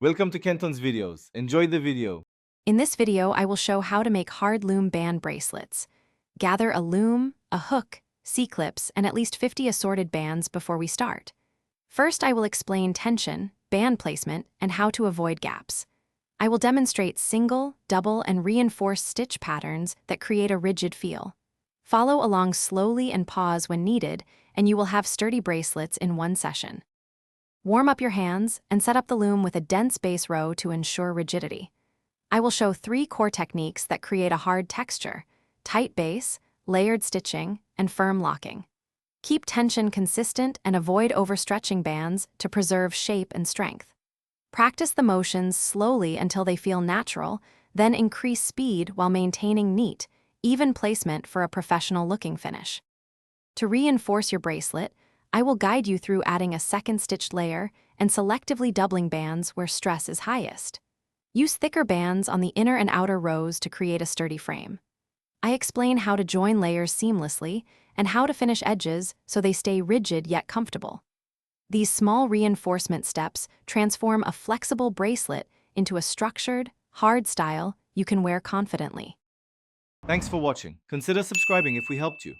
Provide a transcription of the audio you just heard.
Welcome to Kenton's videos. Enjoy the video. In this video, I will show how to make hard loom band bracelets. Gather a loom, a hook, C-clips, and at least 50 assorted bands before we start. First, I will explain tension, band placement, and how to avoid gaps. I will demonstrate single, double, and reinforced stitch patterns that create a rigid feel. Follow along slowly and pause when needed, and you will have sturdy bracelets in one session. Warm up your hands and set up the loom with a dense base row to ensure rigidity. I will show 3 core techniques that create a hard texture: tight base, layered stitching, and firm locking. Keep tension consistent and avoid overstretching bands to preserve shape and strength. Practice the motions slowly until they feel natural, then increase speed while maintaining neat, even placement for a professional-looking finish. To reinforce your bracelet, I will guide you through adding a second stitched layer and selectively doubling bands where stress is highest. Use thicker bands on the inner and outer rows to create a sturdy frame. I explain how to join layers seamlessly and how to finish edges so they stay rigid yet comfortable. These small reinforcement steps transform a flexible bracelet into a structured, hard style you can wear confidently. Thanks for watching. Consider subscribing if we helped you.